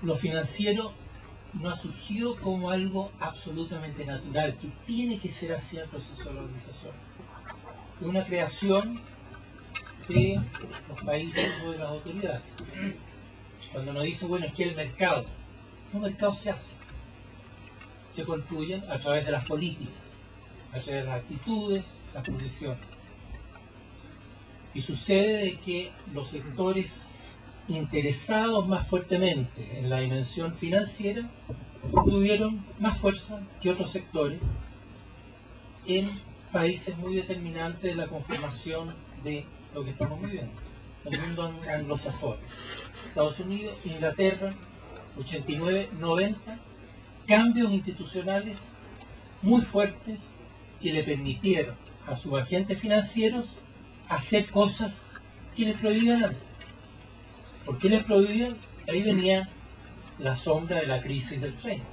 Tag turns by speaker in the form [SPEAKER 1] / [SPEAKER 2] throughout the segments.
[SPEAKER 1] lo financiero no ha surgido como algo absolutamente natural, que tiene que ser así el proceso de la organización. Es una creación de los países o de las autoridades. Cuando uno dice, bueno, es que el mercado se hace. Se construyen a través de las políticas, a través de las actitudes, las posiciones. Y sucede de que los sectores interesados más fuertemente en la dimensión financiera tuvieron más fuerza que otros sectores en países muy determinantes de la conformación de lo que estamos viviendo, el mundo anglosajón. Estados Unidos, Inglaterra, 89, 90, cambios institucionales muy fuertes que le permitieron a sus agentes financieros hacer cosas que les prohibían antes. ¿Por qué les prohibían? Ahí venía la sombra de la crisis del 30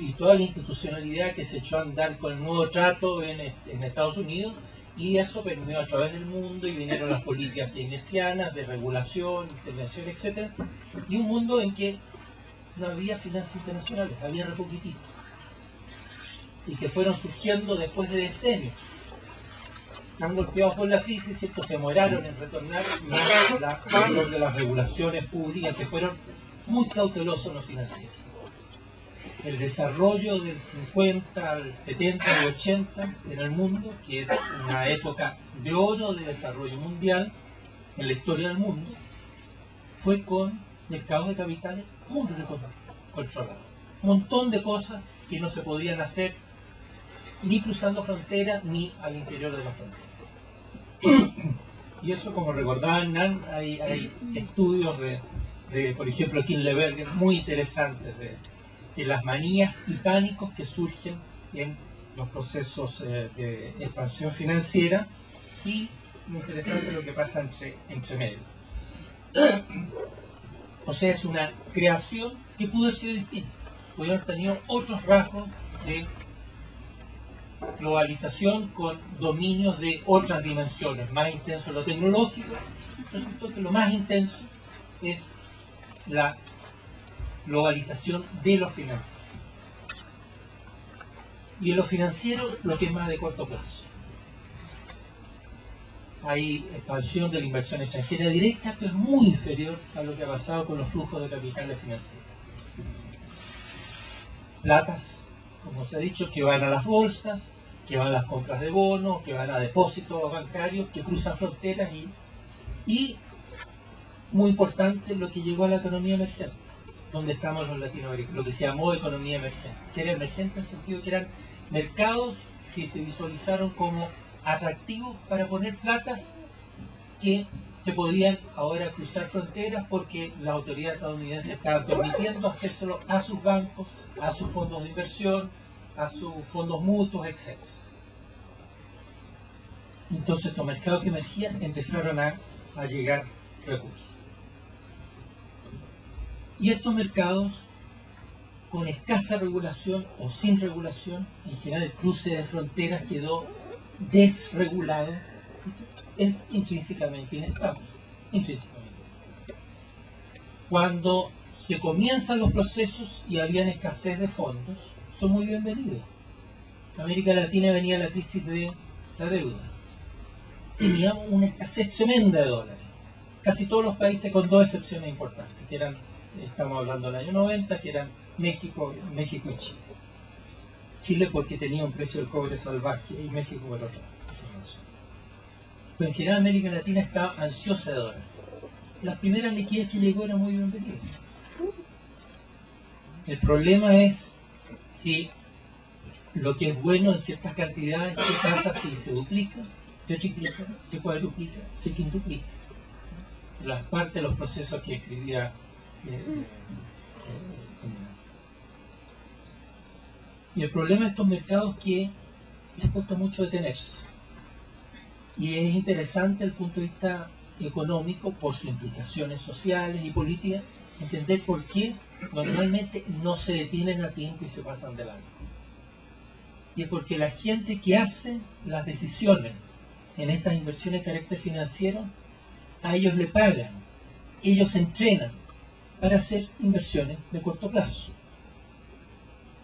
[SPEAKER 1] y toda la institucionalidad que se echó a andar con el nuevo trato en Estados Unidos, y eso permeó a través del mundo, y vinieron las políticas keynesianas de regulación, intervención, etc. Y un mundo en que no había finanzas internacionales, había re poquitito, y que fueron surgiendo después de decenios. Están golpeados por la crisis, ¿cierto? Se demoraron en retornar de las regulaciones públicas, que fueron muy cautelosos en lo financiero. El desarrollo del 50 al 70 y 80 en el mundo, que es una época de oro de desarrollo mundial en la historia del mundo, fue con mercados de capitales muy controlados. Un montón de cosas que no se podían hacer ni cruzando fronteras ni al interior de la frontera. Y eso, como recordaban, hay estudios de, por ejemplo, Kindleberger, muy interesantes de las manías y pánicos que surgen en los procesos de expansión financiera, y muy interesante lo que pasa entre medio. O sea, es una creación que pudo haber sido distinta, pudo haber tenido otros rasgos de globalización con dominios de otras dimensiones, más intenso en lo tecnológico. Resultó que lo más intenso es la globalización de los financieros. Y en lo financiero, lo que es más de corto plazo. Hay expansión de la inversión extranjera directa, pero es muy inferior a lo que ha pasado con los flujos de capitales financieros. Platas, como se ha dicho, que van a las bolsas, que van a las compras de bonos, que van a depósitos bancarios, que cruzan fronteras, y muy importante, lo que llegó a la economía emergente, donde estamos los latinoamericanos, lo que se llamó economía emergente, que era emergente en el sentido que eran mercados que se visualizaron como atractivos para poner platas que se podían ahora cruzar fronteras, porque las autoridades estadounidenses estaban permitiendo hacérselo a sus bancos, a sus fondos de inversión, a sus fondos mutuos, etc. Entonces estos mercados que emergían empezaron a llegar recursos. Y estos mercados, con escasa regulación o sin regulación, en general el cruce de fronteras quedó desregulado, es intrínsecamente inestable. Cuando se comienzan los procesos y habían escasez de fondos, son muy bienvenidos. América Latina venía la crisis de la deuda. Teníamos una escasez tremenda de dólares. Casi todos los países, con dos excepciones importantes, que eran, estamos hablando del año 90, que eran México y Chile. Chile porque tenía un precio del cobre salvaje, y México por otra. Pero en general América Latina estaba ansiosa de dólares. Las primeras liquidez que llegó eran muy bienvenidas. El problema es si lo que es bueno en ciertas cantidades, ¿qué pasa si se duplica, se triplica, se cuadruplica, se quintuplica? La parte de los procesos que escribía y el problema de estos mercados es que les cuesta mucho detenerse, y es interesante desde el punto de vista económico, por sus implicaciones sociales y políticas, entender por qué normalmente no se detienen a tiempo y se pasan de largo. Y es porque la gente que hace las decisiones en estas inversiones de carácter financiero, a ellos le pagan, ellos se entrenan para hacer inversiones de corto plazo.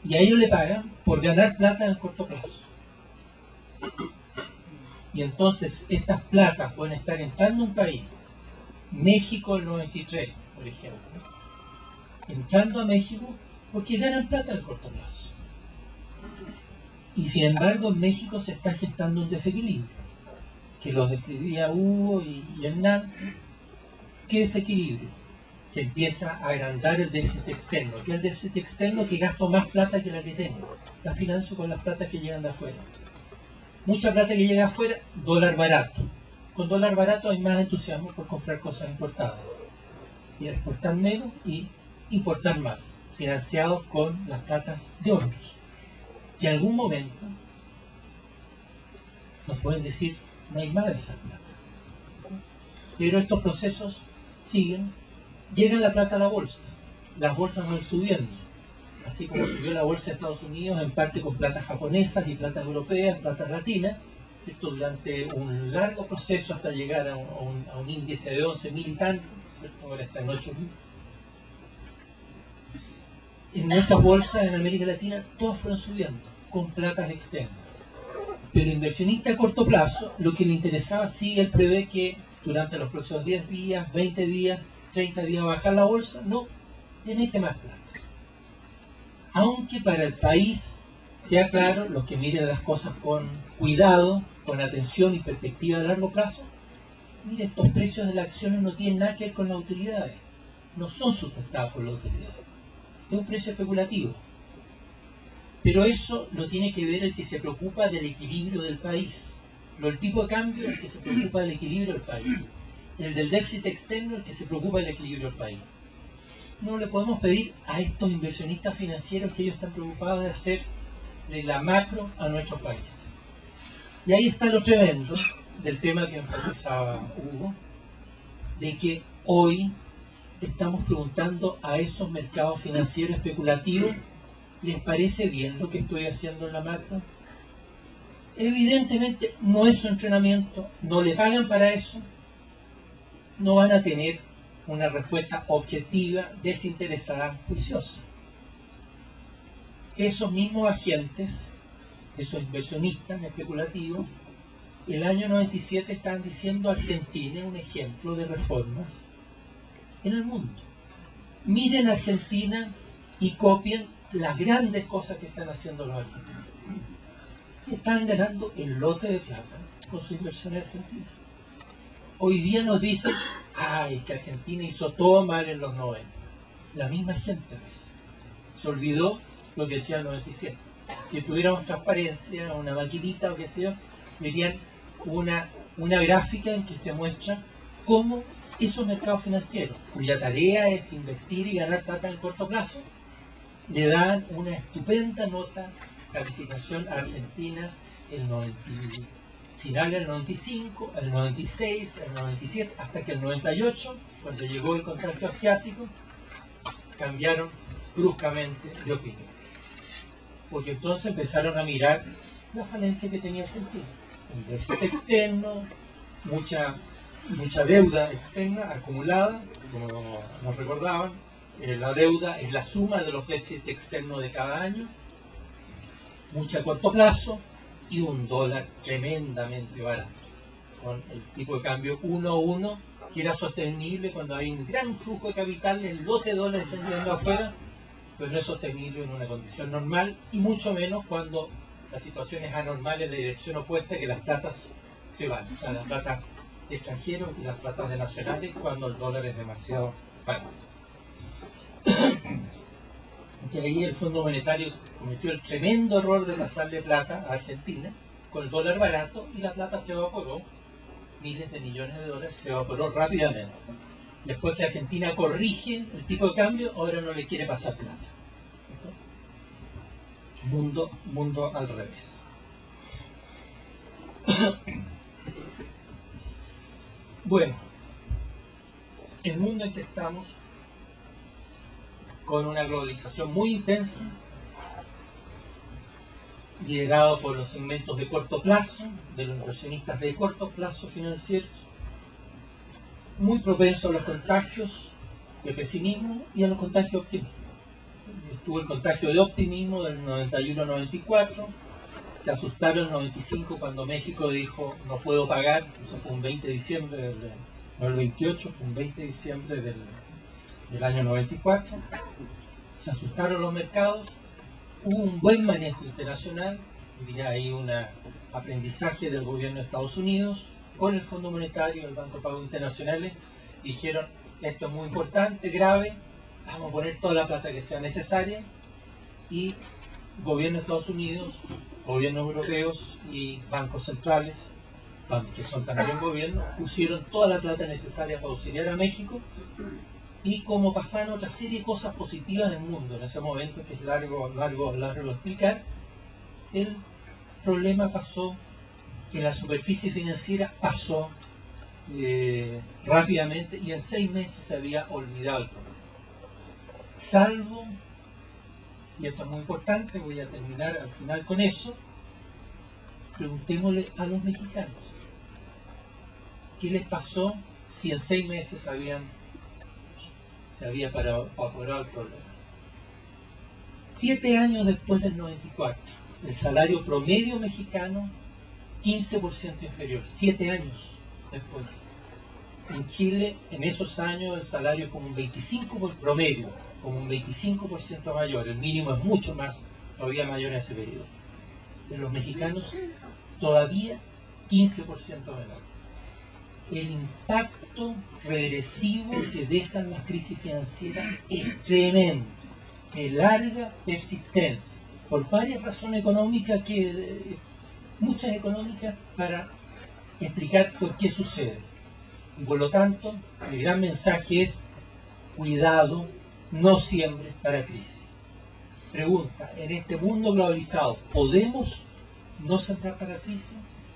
[SPEAKER 1] Y a ellos le pagan por ganar plata en el corto plazo. Y entonces estas platas pueden estar entrando a un país, México el 93, por ejemplo, entrando a México porque ganan plata en el corto plazo. Y sin embargo en México se está gestando un desequilibrio, que lo describía Hugo y Hernán. ¿Qué desequilibrio? Se empieza a agrandar el déficit externo. ¿Qué es el déficit externo? Que gasto más plata que la que tengo. La financio con las platas que llegan de afuera. Mucha plata que llega afuera, dólar barato. Con dólar barato hay más entusiasmo por comprar cosas importadas. Y exportar menos y importar más, financiados con las platas de otros. Que en algún momento nos pueden decir, no hay más de esas platas. Pero estos procesos siguen, llega la plata a la bolsa, las bolsas van subiendo, así como subió la bolsa de Estados Unidos, en parte con platas japonesas y platas europeas, platas latinas, esto durante un largo proceso hasta llegar a un índice de 11.000 y tanto, ahora está en 8.000. En nuestras bolsas en América Latina todas fueron subiendo, con platas externas. Pero el inversionista a corto plazo, lo que le interesaba, sí, él prevé que durante los próximos 10 días, 20 días, 30 días bajar la bolsa, no, le mete más plata. Aunque para el país, sea claro, los que miren las cosas con cuidado, con atención y perspectiva de largo plazo, mire, estos precios de las acciones no tienen nada que ver con las utilidades, no son sustentados por las utilidades, es un precio especulativo. Pero eso lo tiene que ver el que se preocupa del equilibrio del país. El tipo de cambio es el que se preocupa del equilibrio del país. El del déficit externo es el que se preocupa del equilibrio del país. No le podemos pedir a estos inversionistas financieros que ellos están preocupados de hacer de la macro a nuestro país. Y ahí está lo tremendo del tema que enfatizaba Hugo, de que hoy estamos preguntando a esos mercados financieros especulativos, ¿les parece bien lo que estoy haciendo en la macro? Evidentemente no es su entrenamiento, no le pagan para eso, no van a tener una respuesta objetiva, desinteresada, juiciosa. Esos mismos agentes, esos inversionistas especulativos, el año 97 estaban diciendo Argentina es un ejemplo de reformas en el mundo. Miren Argentina y copien las grandes cosas que están haciendo los argentinos. Están ganando el lote de plata con su inversión en Argentina. Hoy día nos dicen, ay, que Argentina hizo todo mal en los 90. La misma gente ¿ves? Se olvidó lo que decía el 97. Si tuviéramos transparencia, una maquinita o qué sé yo, verían una gráfica en que se muestra cómo esos mercados financieros, cuya tarea es invertir y ganar plata en el corto plazo, le dan una estupenda nota, calificación a Argentina el 90, final del 95, el 96, el 97, hasta que el 98, cuando llegó el contagio asiático, cambiaron bruscamente de opinión. Porque entonces empezaron a mirar la falencia que tenía Argentina. El déficit externo, mucha deuda externa acumulada, como nos recordaban. La deuda es la suma de los déficits externos de cada año, mucho a corto plazo y un dólar tremendamente barato, con el tipo de cambio 1-1, que era sostenible cuando hay un gran flujo de capital, el lote de dólares está llegando afuera, pero no es sostenible en una condición normal, y mucho menos cuando la situación es anormal en la dirección opuesta, que las platas se van, o sea, las platas de extranjeros y las platas de nacionales, cuando el dólar es demasiado barato. Que ahí el Fondo Monetario cometió el tremendo error de pasarle plata a Argentina con el dólar barato y la plata se evaporó, miles de millones de dólares se evaporó rápidamente. Después que Argentina corrige el tipo de cambio, ahora no le quiere pasar plata. Mundo al revés. Bueno, el mundo en que estamos, con una globalización muy intensa, liderado por los segmentos de corto plazo, de los inversionistas de corto plazo financieros, muy propensos a los contagios, de pesimismo y a los contagios de optimismo. Estuvo el contagio de optimismo del 91-94, se asustaron el 95 cuando México dijo no puedo pagar, eso fue un 20 de diciembre, no el 28, fue un 20 de diciembre del año 94, se asustaron los mercados, hubo un buen manejo internacional, diría ahí un aprendizaje del gobierno de Estados Unidos, con el Fondo Monetario y el Banco de Pagos Internacionales, dijeron esto es muy importante, grave, vamos a poner toda la plata que sea necesaria, y gobierno de Estados Unidos, gobiernos europeos y bancos centrales, que son también gobiernos, pusieron toda la plata necesaria para auxiliar a México, y como pasaron otra serie de cosas positivas en el mundo en ese momento, que es largo de explicar, el problema pasó, que la superficie financiera pasó rápidamente y en 6 meses se había olvidado el problema. Salvo, y esto es muy importante, voy a terminar al final con eso, preguntémosle a los mexicanos, ¿qué les pasó si en 6 meses se había evaporado el problema? 7 años después del 94, el salario promedio mexicano 15% inferior, 7 años después. En Chile, en esos años, el salario es como un 25% por promedio, como un 25% mayor, el mínimo es mucho más, todavía mayor en ese periodo. De los mexicanos, todavía 15% menor. El impacto regresivo que dejan las crisis financieras es tremendo, de larga persistencia, por varias razones económicas, muchas económicas, para explicar por qué sucede. Y por lo tanto, el gran mensaje es: cuidado, no siembres para crisis. Pregunta: en este mundo globalizado, ¿podemos no sembrar para crisis?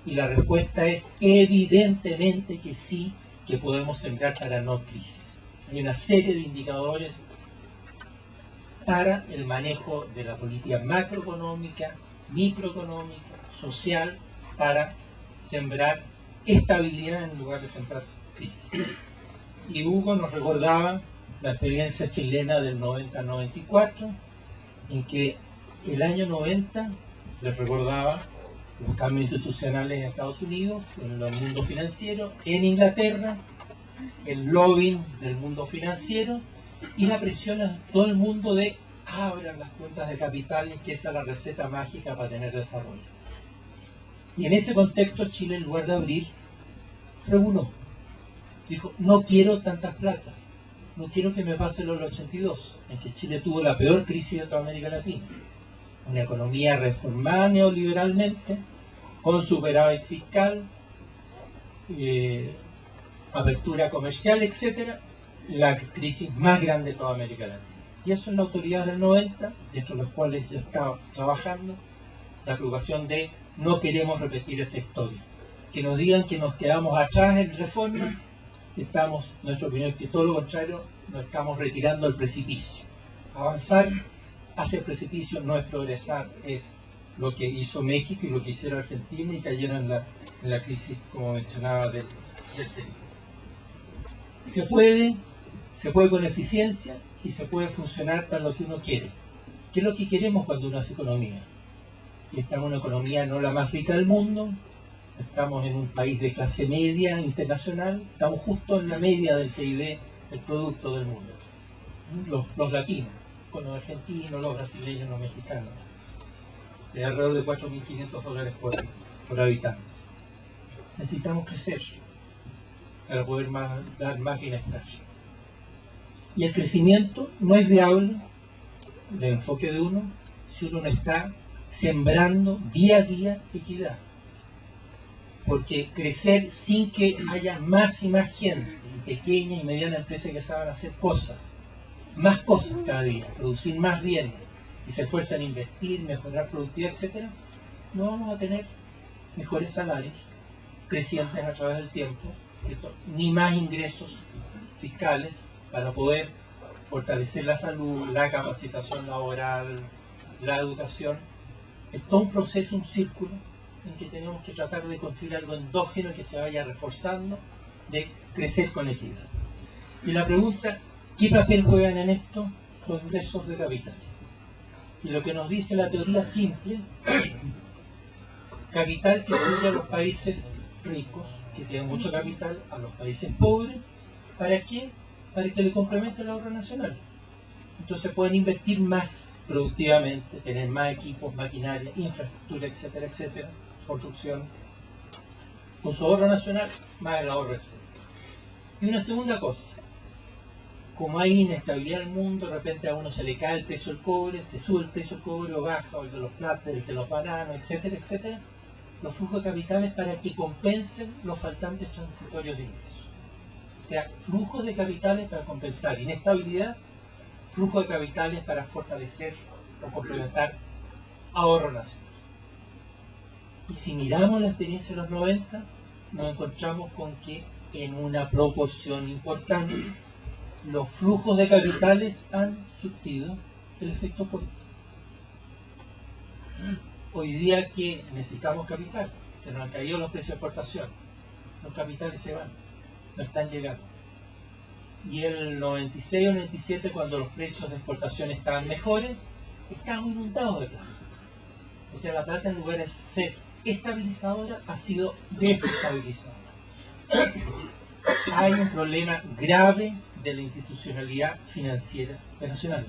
[SPEAKER 1] Y la respuesta es evidentemente que sí, que podemos sembrar para no crisis. Hay una serie de indicadores para el manejo de la política macroeconómica, microeconómica, social, para sembrar estabilidad en lugar de sembrar crisis. Y Hugo nos recordaba la experiencia chilena del 90-94, en que el año 90, les recordaba, los cambios institucionales en Estados Unidos, en el mundo financiero, en Inglaterra, el lobbying del mundo financiero y la presión a todo el mundo de abran las cuentas de capitales, que esa es la receta mágica para tener desarrollo. Y en ese contexto Chile, en lugar de abrir, reguló. Dijo, no quiero tantas plata, no quiero que me pase lo del 82, en que Chile tuvo la peor crisis de toda América Latina. Una economía reformada neoliberalmente, con superávit fiscal, apertura comercial, etcétera, la crisis más grande de toda América Latina. Y eso en la autoridad del 90, dentro de los cuales yo estaba trabajando, la preocupación de no queremos repetir esa historia. Que nos digan que nos quedamos atrás en reforma, nuestra opinión es que todo lo contrario, nos estamos retirando al precipicio. Avanzar hacia el precipicio no es progresar, es lo que hizo México y lo que hicieron Argentina y cayeron en la crisis, como mencionaba, del Se puede con eficiencia y se puede funcionar para lo que uno quiere. ¿Qué es lo que queremos cuando uno hace economía? Y estamos en una economía no la más rica del mundo, estamos en un país de clase media internacional, estamos justo en la media del PIB, el producto del mundo. Los latinos, con los argentinos, los brasileños, los mexicanos, de alrededor de $4.500 por habitante. Necesitamos crecer para poder dar más bienestar. Y el crecimiento no es viable, el enfoque de uno, si uno no está sembrando día a día equidad. Porque crecer sin que haya más y más gente, y pequeña y mediana empresa que saben hacer cosas, más cosas cada día, producir más bienes, y se esfuerzan en invertir, mejorar productividad, etcétera, no vamos a tener mejores salarios crecientes a través del tiempo, ¿cierto? Ni más ingresos fiscales para poder fortalecer la salud, la capacitación laboral, la educación. Es todo un proceso, un círculo, en que tenemos que tratar de construir algo endógeno que se vaya reforzando, de crecer con equidad. Y la pregunta, ¿Qué papel juegan en esto los ingresos de capital? Y lo que nos dice la teoría simple, capital que sube a los países ricos, que tienen mucho capital, a los países pobres. ¿Para qué? Para que le complemente el ahorro nacional. Entonces pueden invertir más productivamente, tener más equipos, maquinaria, infraestructura, etcétera, etcétera, construcción, con su ahorro nacional, más el ahorro externo. Y una segunda cosa, como hay inestabilidad en el mundo, de repente a uno se le cae el precio del cobre, se sube el precio del cobre o baja, o el de los plátanos, el de los bananos, etcétera, etcétera, los flujos de capitales para que compensen los faltantes transitorios de ingresos. O sea, flujos de capitales para compensar inestabilidad, flujos de capitales para fortalecer o complementar ahorro nacional. Y si miramos la experiencia de los 90, nos encontramos con que en una proporción importante los flujos de capitales han surtido el efecto opuesto. Hoy día que necesitamos capital, se nos han caído los precios de exportación, los capitales se van, no están llegando. Y el 96 o 97, cuando los precios de exportación estaban mejores, estábamos inundados de plata. O sea, la plata en lugar de ser estabilizadora ha sido desestabilizadora. Hay un problema grave de la institucionalidad financiera nacional.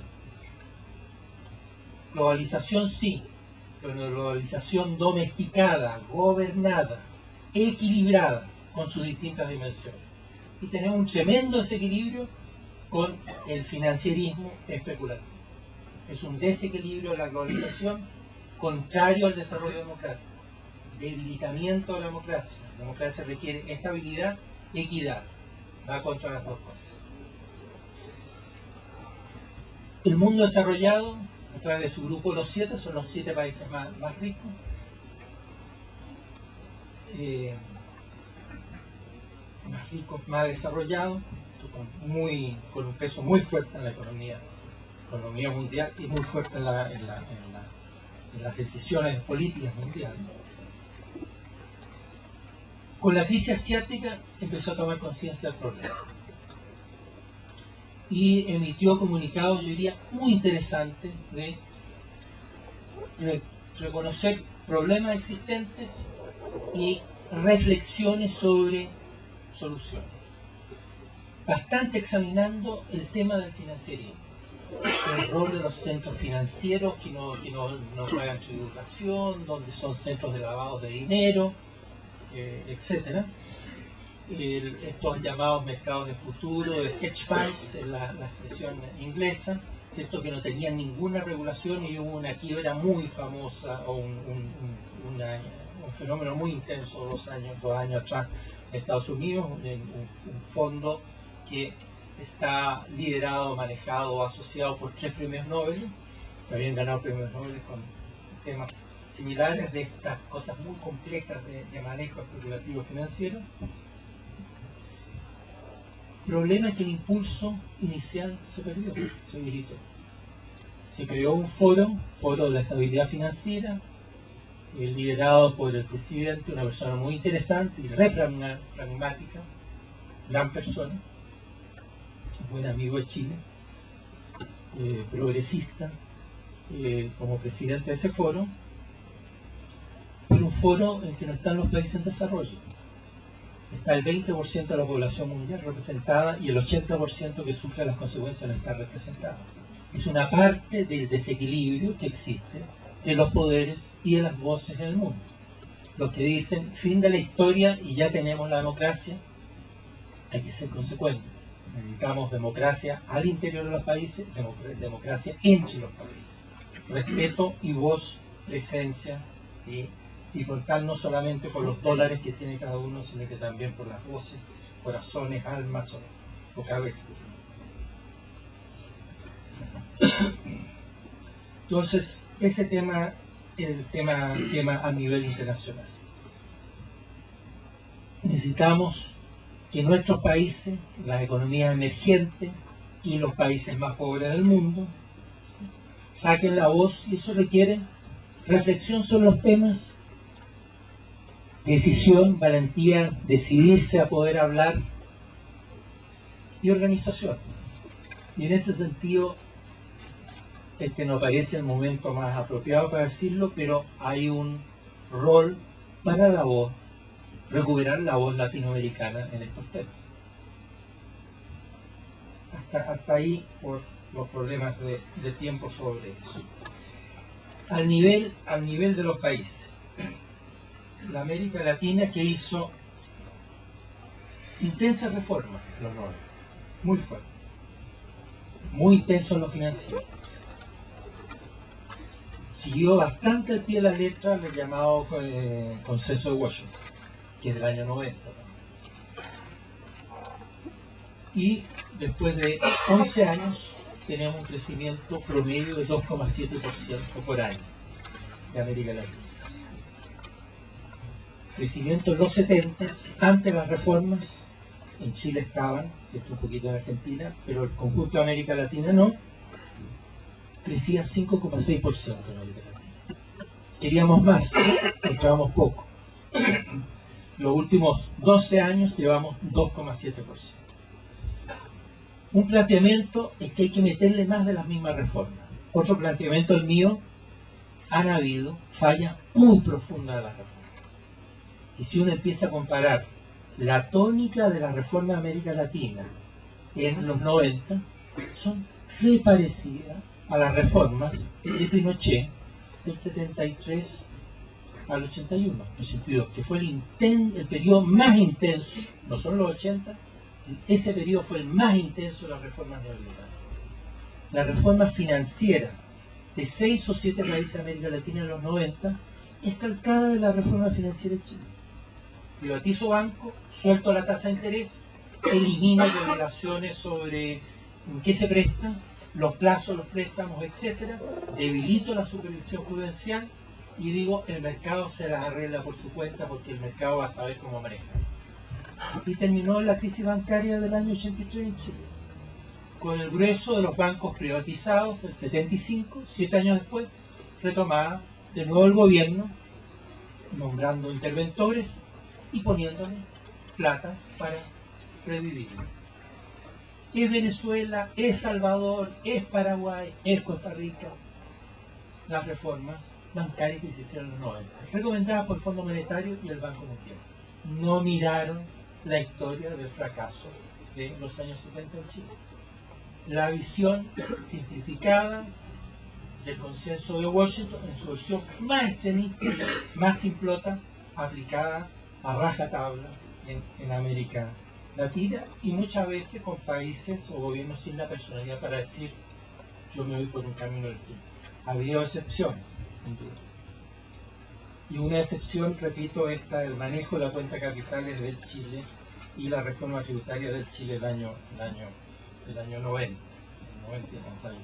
[SPEAKER 1] Globalización sí, pero una globalización domesticada, gobernada, equilibrada con sus distintas dimensiones. Y tenemos un tremendo desequilibrio con el financierismo especulativo. Es un desequilibrio de la globalización contrario al desarrollo democrático, debilitamiento de la democracia. La democracia requiere estabilidad y equidad, va contra las dos cosas. El mundo desarrollado, a través de su grupo Los 7, son los 7 países más ricos. Más ricos, más desarrollados, con un peso muy fuerte en la economía mundial y muy fuerte en las decisiones políticas mundiales. Con la crisis asiática empezó a tomar conciencia del problema y emitió comunicados, yo diría, muy interesantes de reconocer problemas existentes y reflexiones sobre soluciones, bastante examinando el tema del financierismo, el rol de los centros financieros que no pagan tributación, donde son centros de lavado de dinero, etcétera. Estos llamados mercados de futuro, de hedge funds, es la expresión inglesa, cierto, que no tenían ninguna regulación y hubo una quiebra muy famosa o un fenómeno muy intenso 2 años atrás en Estados Unidos, un fondo que está liderado, manejado o asociado por 3 premios Nobel, que habían ganado premios Nobel con temas similares de estas cosas muy complejas de manejo especulativo financiero. El problema es que el impulso inicial se perdió, se debilitó. Se creó un foro de la estabilidad financiera, liderado por el presidente, una persona muy interesante y re pragmática, gran persona, buen amigo de Chile, progresista, como presidente de ese foro, pero un foro en que no están los países en desarrollo. Está el 20% de la población mundial representada y el 80% que sufre las consecuencias no está representado. Es una parte del desequilibrio que existe en los poderes y en las voces en el mundo. Los que dicen fin de la historia y ya tenemos la democracia, hay que ser consecuentes. Necesitamos democracia al interior de los países, democracia entre los países. Respeto y voz, presencia y contar no solamente por los dólares que tiene cada uno, sino que también por las voces, corazones, almas o cabezas. Entonces, ese tema es el tema a nivel internacional. Necesitamos que nuestros países, las economías emergentes y los países más pobres del mundo, saquen la voz, y eso requiere reflexión sobre los temas, decisión, valentía, decidirse a poder hablar y organización. Y en ese sentido, no parece el momento más apropiado para decirlo, pero hay un rol para la voz, recuperar la voz latinoamericana en estos temas. Hasta ahí por los problemas de tiempo sobre eso. Al nivel de los países, la América Latina, que hizo intensas reformas en los 90, muy fuertes, muy intenso en lo financiero. Siguió bastante al pie de la letra el llamado Consenso de Washington, que es del año 90. Y después de 11 años tenemos un crecimiento promedio de 2,7% por año de América Latina. Crecimiento en los 70, antes de las reformas, en Chile estaban, cierto, un poquito en Argentina, pero el conjunto de América Latina no, crecía 5,6% en América Latina. Queríamos más, entrábamos poco. Los últimos 12 años llevamos 2,7%. Un planteamiento es que hay que meterle más de las mismas reformas. Otro planteamiento, el mío, han habido fallas muy profundas de las reformas. Y si uno empieza a comparar la tónica de la reforma de América Latina en los 90, son muy parecidas a las reformas de Pinochet del 73 al 81, en el sentido que fue el periodo más intenso, no solo los 80, ese periodo fue el más intenso de las reformas neoliberales. La reforma financiera de 6 o 7 países de América Latina en los 90 es calcada de la reforma financiera de Chile. Privatizo banco, suelto la tasa de interés, elimino obligaciones sobre en qué se presta, los plazos, los préstamos, etcétera, debilito la supervisión prudencial y digo, el mercado se las arregla por su cuenta porque el mercado va a saber cómo manejar. Y terminó la crisis bancaria del año 83 en Chile, con el grueso de los bancos privatizados, el 75, 7 años después, retomada de nuevo el gobierno, nombrando interventores y poniéndole plata para revivir. Es Venezuela, es Salvador, es Paraguay, es Costa Rica, las reformas bancarias que se hicieron en los 90, recomendadas por el Fondo Monetario y el Banco Mundial. No miraron la historia del fracaso de los años 70 en Chile. La visión simplificada del Consenso de Washington en su versión más extremista, más simplota, aplicada a rajatabla en América Latina y muchas veces con países o gobiernos sin la personalidad para decir yo me voy por un camino distinto. Ha habido excepciones, sin duda. Y una excepción, repito, esta del manejo de la cuenta de capitales del Chile y la reforma tributaria del Chile del año 90, el 90 y 91.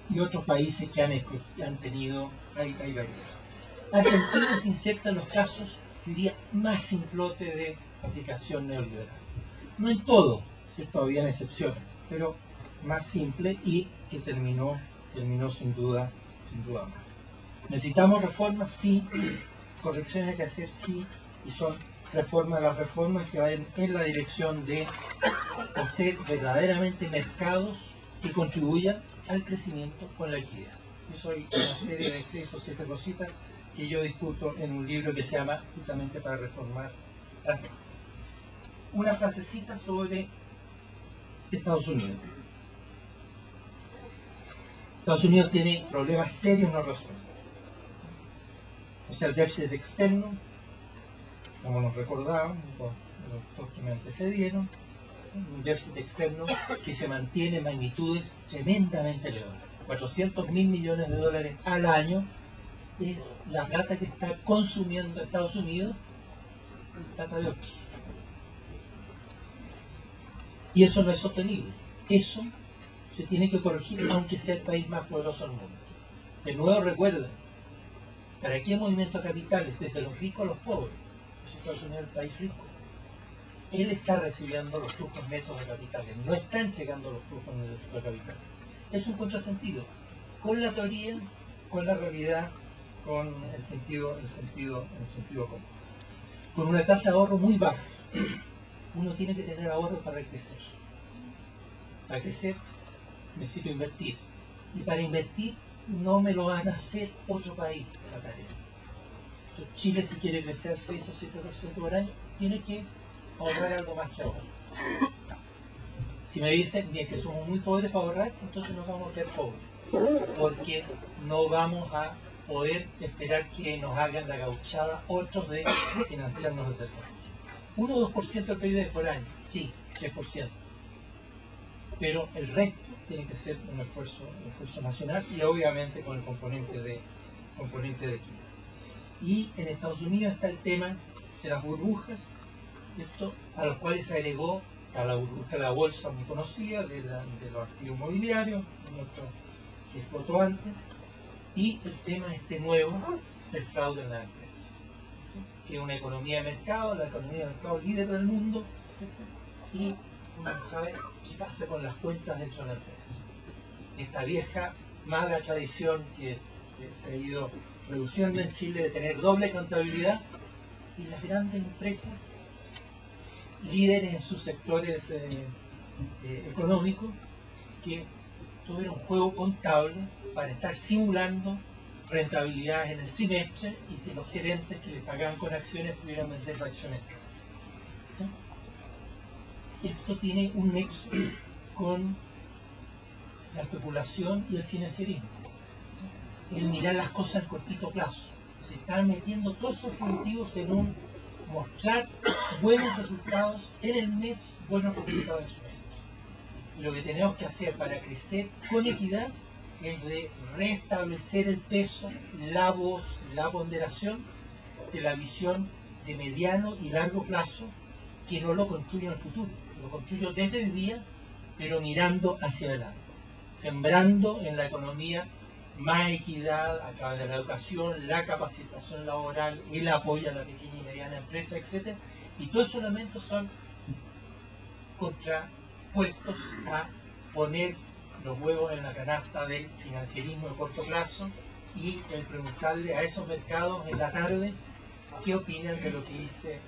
[SPEAKER 1] Y otros países que han tenido, hay varios. Argentina se inserta en los casos, diría, más simplote de aplicación neoliberal. No en todo, ¿cierto? Habían excepciones, pero más simple y que terminó sin duda más. ¿Necesitamos reformas? Sí. ¿Correcciones hay que hacer? Sí. Y son las reformas que vayan en la dirección de hacer verdaderamente mercados que contribuyan al crecimiento con la equidad. Eso hay una serie de 6 o 7 cositas que yo discuto en un libro que se llama justamente para reformar las normas. Una frasecita sobre Estados Unidos. Estados Unidos tiene problemas serios no resueltos. O sea, el déficit externo, como nos recordaban los dos que me antecedieron, un déficit externo que se mantiene en magnitudes tremendamente elevadas. 400.000 millones de dólares al año es la plata que está consumiendo Estados Unidos, plata de otros. Y eso no es sostenible. Eso se tiene que corregir aunque sea el país más poderoso del mundo. De nuevo recuerden, ¿para qué movimiento de capitales? Desde los ricos a los pobres. Estados Unidos es el país rico. Él está recibiendo los flujos netos de capitales, no están llegando los flujos netos de capitales. Es un contrasentido con la teoría, con la realidad, con el sentido común. Con una tasa de ahorro muy baja. Uno tiene que tener ahorro para crecer. Para crecer necesito invertir. Y para invertir no me lo van a hacer otro país la tarea. Entonces, Chile, si quiere crecer 6 o 7% por año, tiene que ahorrar algo más que ahorrar. Si me dicen bien que somos muy pobres para ahorrar, entonces nos vamos a quedar pobres, porque no vamos a poder esperar que nos hagan la gauchada otros de financiarnos el desarrollo. 1 o 2% del PIB por año, sí, 3%. Pero el resto tiene que ser un esfuerzo nacional y obviamente con el componente de Chile. Y en Estados Unidos está el tema de las burbujas, ¿cierto? A los cuales se agregó a la burbuja de la bolsa muy conocida, de los activos inmobiliarios, que explotó antes, y el tema nuevo del fraude en la empresa, que es una economía de mercado, la economía de mercado líder del mundo, ¿cierto? Y uno no sabe qué pasa con las cuentas dentro de la empresa. Esta vieja mala tradición que se ha ido reduciendo en Chile de tener doble contabilidad, y las grandes empresas líderes en sus sectores económicos que tuvieron un juego contable para estar simulando rentabilidades en el trimestre y que los gerentes que les pagaban con acciones pudieran vender acciones. Esto tiene un nexo con la especulación y el financierismo. El mirar las cosas a cortito plazo. Se están metiendo todos esos objetivos en un mostrar buenos resultados en el mes, buenos resultados en su mes. Y lo que tenemos que hacer para crecer con equidad es de restablecer el peso, la voz, la ponderación de la visión de mediano y largo plazo, que no lo construye en el futuro, lo construyo desde el día, pero mirando hacia adelante, sembrando en la economía más equidad a través de la educación, la capacitación laboral, el apoyo a la pequeña y mediana empresa, etc. Y todos esos elementos son contrapuestos a poner los huevos en la canasta del financierismo de corto plazo y el preguntarle a esos mercados en la tarde qué opinan de lo que hice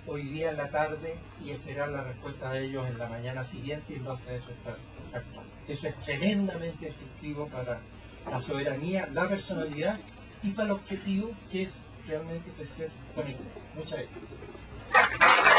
[SPEAKER 1] hoy día en la tarde y esperar la respuesta de ellos en la mañana siguiente, y entonces eso está actuando. Eso es tremendamente destructivo para la soberanía, la personalidad y para el objetivo que es realmente crecer con equidad. Muchas gracias.